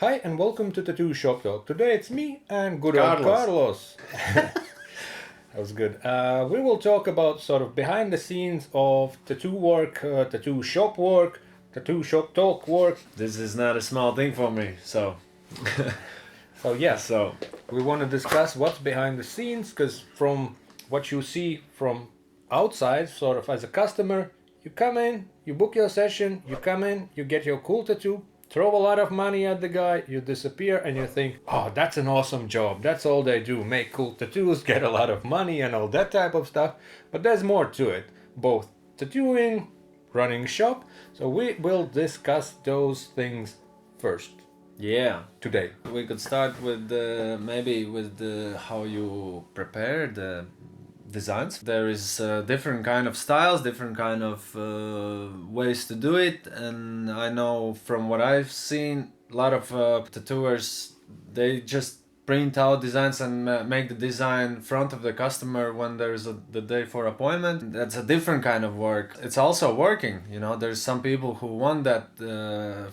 Hi and welcome to Tattoo Shop Talk. Today it's me and good old Carlos. Carlos. That was good. We will talk about sort of behind the scenes of tattoo work, tattoo shop talk work. This is not a small thing for me, so So yeah, so we want to discuss what's behind the scenes because from what you see from outside, sort of as a customer, you come in, you book your session, you come in, you get your cool tattoo, throw a lot of money at the guy, you disappear, and you think, oh, that's an awesome job. That's all they do, make cool tattoos, get a lot of money, and all that type of stuff. But there's more to it, both tattooing, running shop. So we will discuss those things first yeah, today. we could start with maybe with how you prepare the designs. There is different kind of styles, different kind of ways to do it, and I know from what I've seen, a lot of tattooers they just print out designs and make the design in front of the customer when there's the day for appointment. That's a different kind of work. It's also working, there's some people who want that,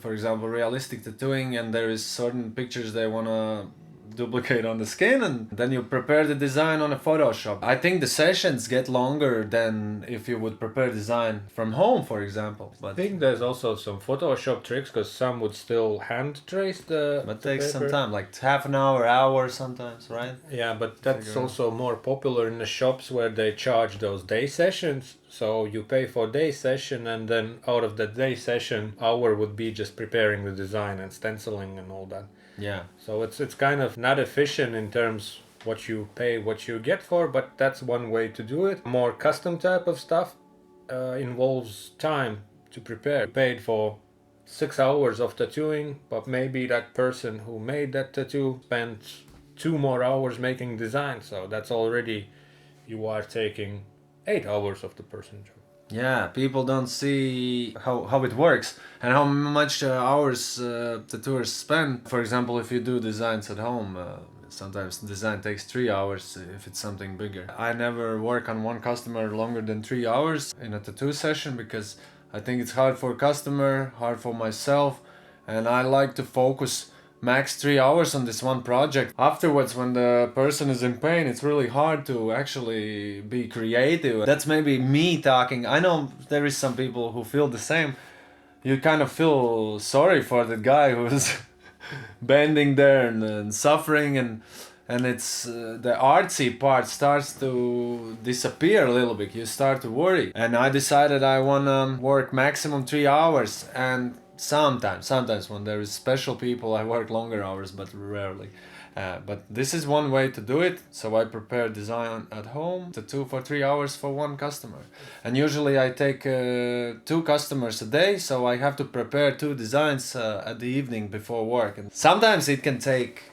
for example, realistic tattooing, and there is certain pictures they want to duplicate on the skin, and then you prepare the design on a Photoshop. I think the sessions get longer than if you would prepare design from home, for example. I think there's also some Photoshop tricks because some would still hand trace the. But the takes some paper. time, like half an hour sometimes, right? Yeah, but that's Figure out. also more popular in the shops where they charge those day sessions. So you pay for day session, and then out of the day session, hour would be just preparing the design and stenciling and all that. Yeah. So it's kind of not efficient in terms what you pay, what you get for, but that's one way to do it. More custom type of stuff involves time to prepare. You paid for 6 hours of tattooing, but maybe that person who made that tattoo spent 2 more hours making design. So that's already you are taking 8 hours of the person's job. Yeah, people don't see how it works and how much hours tattooers spend. For example, if you do designs at home, sometimes design takes 3 hours if it's something bigger. I never work on one customer longer than 3 hours in a tattoo session because I think it's hard for a customer, hard for myself, and I like to focus max 3 hours on this one project. Afterwards, when the person is in pain, it's really hard to actually be creative. That's maybe me talking. I know there is some people who feel the same. You kind of feel sorry for the guy who's bending there and suffering, and it's the artsy part starts to disappear a little bit. You start to worry, and I decided I want to work maximum 3 hours, and sometimes when there is special people I work longer hours, but rarely. But this is one way to do it. So I prepare design at home, tattoo for 3 hours for one customer, and usually I take 2 customers a day, so I have to prepare 2 designs at the evening before work, and sometimes it can take.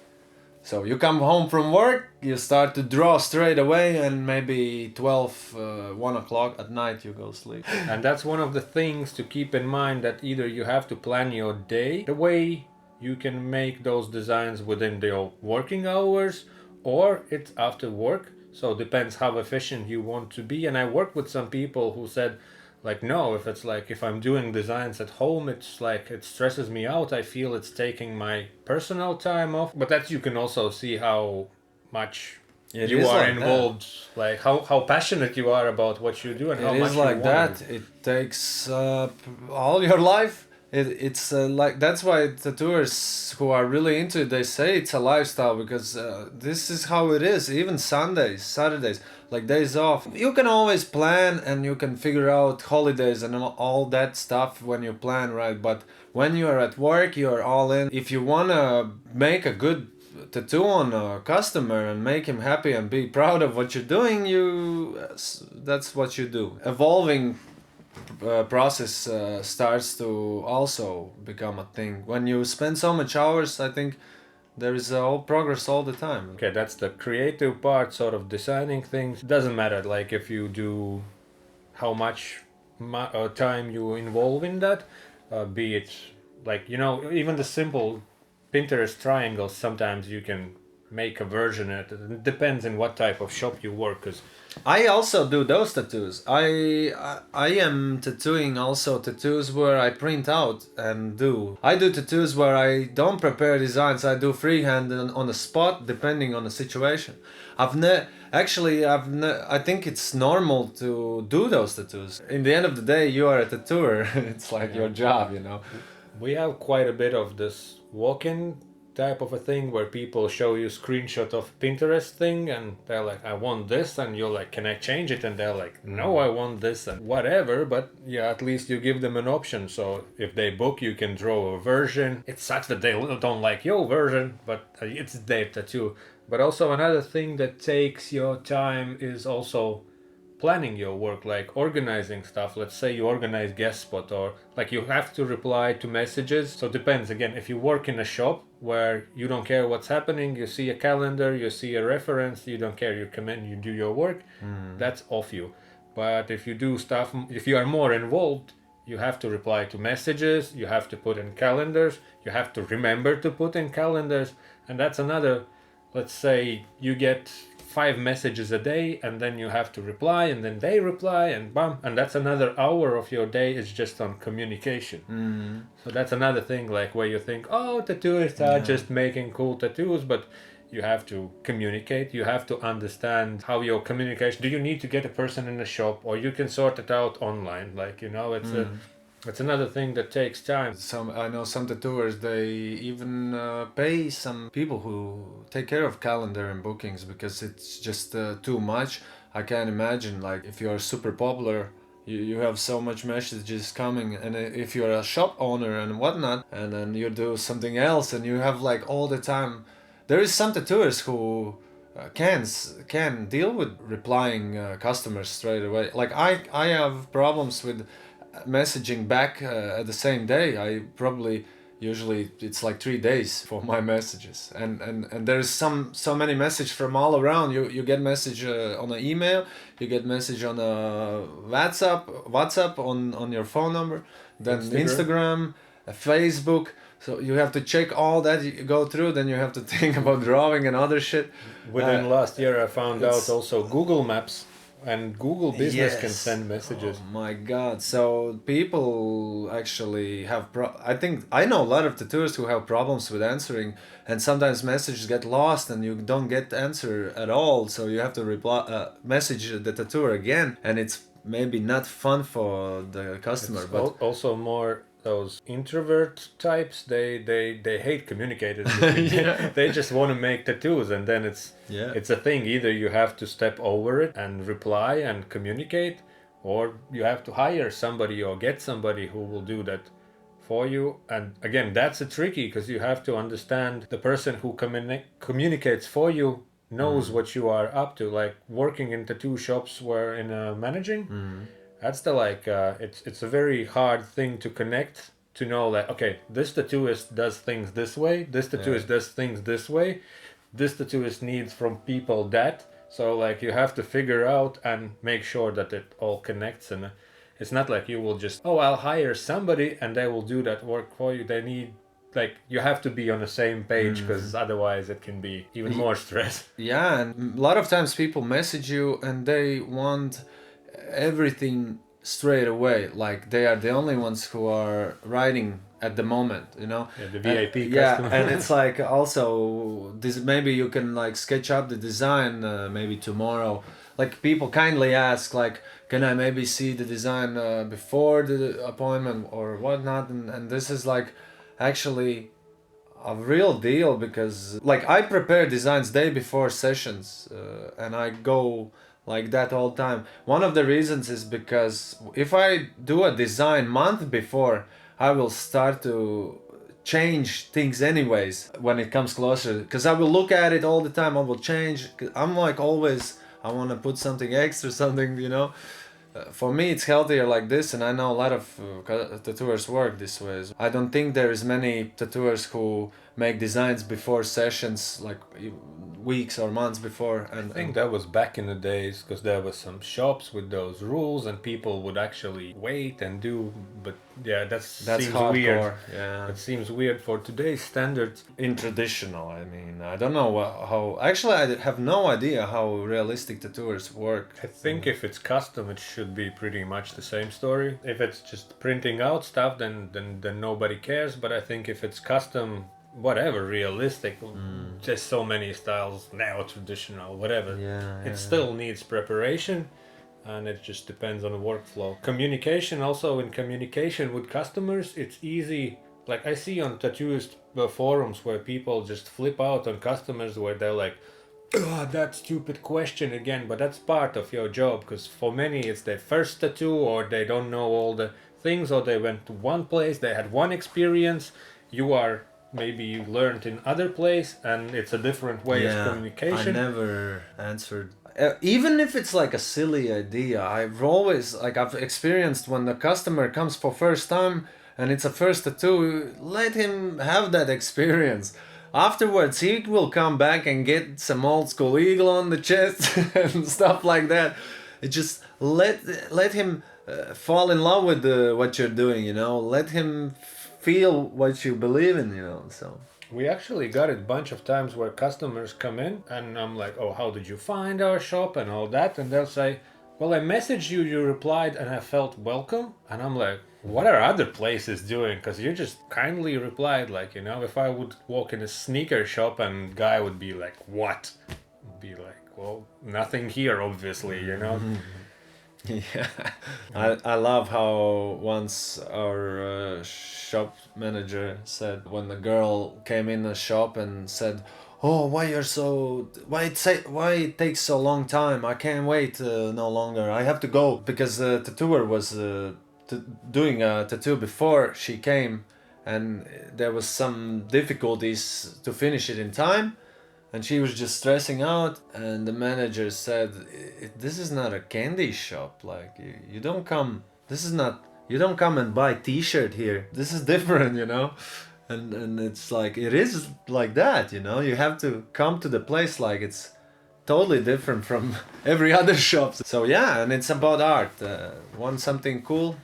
So you come home from work, you start to draw straight away, and maybe 12, 1 o'clock at night you go sleep. And that's one of the things to keep in mind, that either you have to plan your day the way you can make those designs within your working hours, or it's after work. So it depends how efficient you want to be. And I worked with some people who said, like, no, if it's like if I'm doing designs at home, it's like it stresses me out. I feel it's taking my personal time off. But that you can also see how much It you is are like that. involved, like how passionate you are about what you do and how It much is you like want that. It takes all your life. It's like that's why tattooers who are really into it, they say it's a lifestyle, because this is how it is. Even Sundays, Saturdays, like days off, you can always plan and you can figure out holidays and all that stuff when you plan, right? But when you are at work, you are all in. If you wanna make a good tattoo on a customer and make him happy and be proud of what you're doing, that's what you do. Evolving process starts to also become a thing. When you spend so much hours, I think there is all progress all the time. Okay, that's the creative part, sort of designing things. It doesn't matter, like if you do how much time you involve in that, be it like even the simple Pinterest triangles. Sometimes you can make a version. It depends on what type of shop you work. Cause I also do those tattoos. I am tattooing also tattoos where I print out and do. I do tattoos where I don't prepare designs. I do freehand on the spot depending on the situation. I think it's normal to do those tattoos. In the end of the day, you are a tattooer. It's like your job, you know. we have quite a bit of this walk-in type of a thing where people show you screenshot of Pinterest thing and they're like, I want this, and you're like, can I change it? And they're like, no, I want this, and whatever. But yeah, at least you give them an option. So if they book, you can draw a version. It sucks that they don't like your version, but it's their tattoo. But also another thing that takes your time is also planning your work, like organizing stuff. Let's say you organize guest spot, or like you have to reply to messages. So it depends. Again, if you work in a shop where you don't care what's happening, you see a calendar, you see a reference, you don't care, you come in, you do your work, that's off you. But if you do stuff, if you are more involved, you have to reply to messages, you have to put in calendars, you have to remember to put in calendars. And that's another, let's say you get 5 messages a day, and then you have to reply, and then they reply, and bam, and that's another hour of your day is just on communication. So that's another thing, like where you think, oh, tattooists are just making cool tattoos, but you have to communicate, you have to understand how your communication, do you need to get a person in the shop, or you can sort it out online, like, you know, it's another thing that takes time. I know some tattooers, they even pay some people who take care of calendar and bookings because it's just too much. I can't imagine, like, if you're super popular, you have so much messages coming, and if you're a shop owner and whatnot, and then you do something else and you have like all the time. There is some tattooers who can deal with replying customers straight away. Like I have problems with messaging back at the same day. I probably usually it's like 3 days for my messages, and there's so many messages from all around. You get message on an email, you get message on a WhatsApp on your phone number, then Instagram, Facebook. So you have to check all that, you go through, then you have to think about drawing and other shit. Within last year I found out also Google Maps and Google Business can send messages. Oh my god. So people actually have I think I know a lot of tattooers who have problems with answering, and sometimes messages get lost and you don't get answer at all, so you have to reply message the tattooer again, and it's maybe not fun for the customer. It's but also more those introvert types, they hate communicating. They just want to make tattoos, and then it's a thing. Either you have to step over it and reply and communicate, or you have to hire somebody or get somebody who will do that for you. And again, that's a tricky, because you have to understand the person who communicates for you knows what you are up to. Like working in tattoo shops where in managing, that's the it's a very hard thing to connect, to know that, okay, this tattooist does things this way, this tattooist does things this way, this tattooist needs from people that. So like you have to figure out and make sure that it all connects. And it's not like you will just, oh, I'll hire somebody and they will do that work for you. They need, like, you have to be on the same page, because otherwise it can be even more stress. Yeah, and a lot of times people message you and they want everything straight away. Like they are the only ones who are writing at the moment, you know. Yeah, the VIP customer. Yeah, and it's like also this, maybe you can like sketch up the design maybe tomorrow. Like people kindly ask, like, can I maybe see the design before the appointment or whatnot, and this is like actually a real deal, because like I prepare designs day before sessions and I go like that all the time. One of the reasons is because if I do a design month before, I will start to change things anyways when it comes closer, because I will look at it all the time. I will change. I'm like always, I want to put something extra, something, you know. For me it's healthier like this, and I know a lot of tattooers work this way. I don't think there is many tattooers who make designs before sessions, like weeks or months before. And I think that was back in the days because there was some shops with those rules and people would actually wait and do. But yeah, that's seems hardcore. weird. Yeah, It seems weird for today's standards. in traditional. I mean, I don't know how. Actually, I have no idea how realistic tattooers work. I think if it's custom, it should be pretty much the same story. If it's just printing out stuff, then nobody cares. But I think if it's custom, whatever, realistic, there's so many styles now, traditional, whatever. Yeah, It still needs preparation, and it just depends on the workflow. Communication, also in communication with customers, it's easy. Like I see on tattooist forums where people just flip out on customers where they're like, oh, that stupid question again, but that's part of your job because for many it's their first tattoo or they don't know all the things or they went to one place, they had one experience, maybe you learned in other place and it's a different way of communication. I never answered. Even if it's like a silly idea, I've experienced when the customer comes for first time and it's a first tattoo, let him have that experience. Afterwards, he will come back and get some old school eagle on the chest and stuff like that. It just let him fall in love with what you're doing, you know. Let him feel what you believe in, you know. So we actually got it a bunch of times where customers come in and I'm like, oh, how did you find our shop and all that? And they'll say, well, I messaged you, you replied, and I felt welcome. And I'm like, what are other places doing? Because you just kindly replied, like, you know, if I would walk in a sneaker shop and guy would be like, what? I'd be like, well, nothing here, obviously, you know? yeah, I love how once our shop manager said when the girl came in the shop and said, "Oh, why it takes so long time? I can't wait no longer. I have to go," because the tattooer was doing a tattoo before she came, and there was some difficulties to finish it in time. And she was just stressing out, and the manager said, "This is not a candy shop. Like you don't come. You don't come and buy T-shirt here. This is different, you know." And it's like it is like that, you know. You have to come to the place like it's totally different from every other shop. So yeah, and it's about art. Want something cool?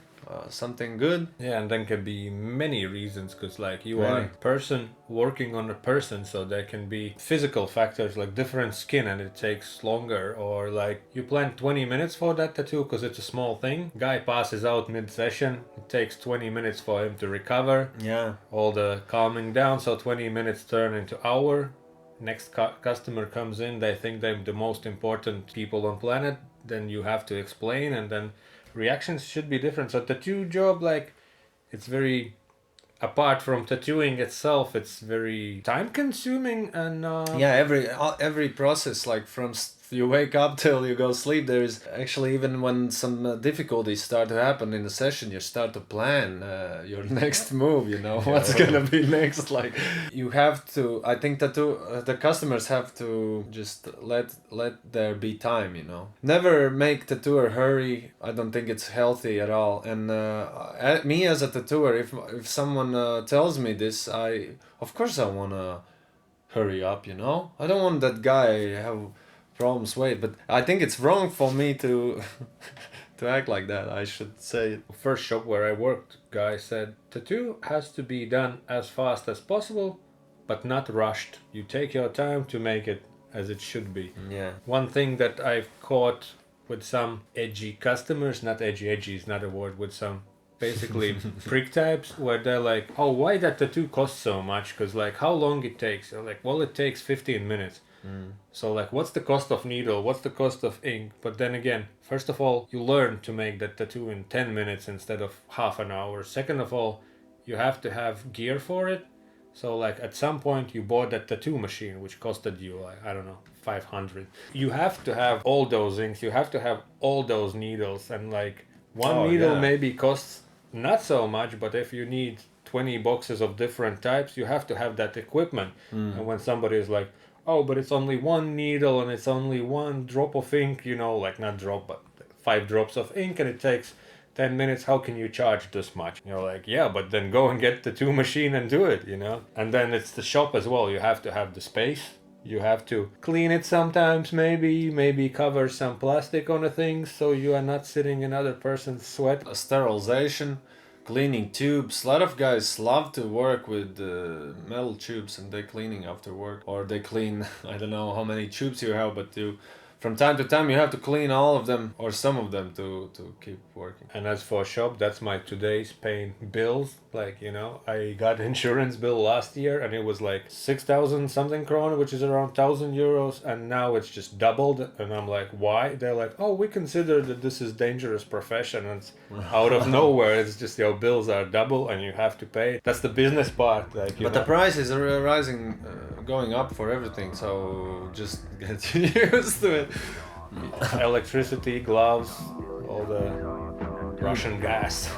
Something good. Yeah, and then can be many reasons because like you are a person working on a person, so there can be physical factors like different skin and it takes longer, or like you plan 20 minutes for that tattoo because it's a small thing. Guy passes out mid-session, it takes 20 minutes for him to recover. Yeah. All the calming down, so 20 minutes turn into hour. Next customer comes in, they think they're the most important people on planet, then you have to explain, and then reactions should be different. So tattoo job, like, it's very, apart from tattooing itself, it's very time consuming and yeah, every process, like from you wake up till you go sleep, there is actually, even when some difficulties start to happen in the session, you start to plan your next move, you know, what's gonna be next. Like you have to, I think the customers have to just let there be time, you know. Never make tattooer hurry. I don't think it's healthy at all. And me as a tattooer, if someone tells me this, of course I wanna hurry up, you know. I don't want that guy have problems wait, but I think it's wrong for me to to act like that. I should say it. First shop where I worked, guy said tattoo has to be done as fast as possible, but not rushed. You take your time to make it as it should be. Yeah. One thing that I've caught with some edgy customers, not edgy is not a word, with some basically prick types where they're like, oh, why that tattoo costs so much? Because like how long it takes? They're like, well, it takes 15 minutes. So like, what's the cost of needle? What's the cost of ink? But then again, first of all, you learn to make that tattoo in 10 minutes instead of half an hour. Second of all, you have to have gear for it. So like at some point you bought that tattoo machine, which costed you like, I don't know, 500. You have to have all those inks. You have to have all those needles. And like one needle maybe costs not so much, but if you need 20 boxes of different types, you have to have that equipment. And when somebody is like, oh, but it's only one needle and it's only one drop of ink, you know, like not drop, but 5 drops of ink and it takes 10 minutes, how can you charge this much? You're like, yeah, but then go and get the 2 machine and do it, you know? And then it's the shop as well. You have to have the space. You have to clean it sometimes, maybe cover some plastic on the things so you are not sitting in other person's sweat. Sterilization, cleaning tubes. A lot of guys love to work with metal tubes and they cleaning after work. Or they clean, I don't know how many tubes you have, but from time to time you have to clean all of them or some of them to keep working. And as for shop, that's my today's paying bills. Like, you know, I got insurance bill last year and it was like 6,000 something krona, which is around 1,000 euros. And now it's just doubled. And I'm like, why? They're like, oh, we consider that this is dangerous profession. And it's out of nowhere. It's just your bills are double and you have to pay. That's the business part. Like, but the prices are rising, going up for everything. So just get used to it. Electricity, gloves, all the Russian gas.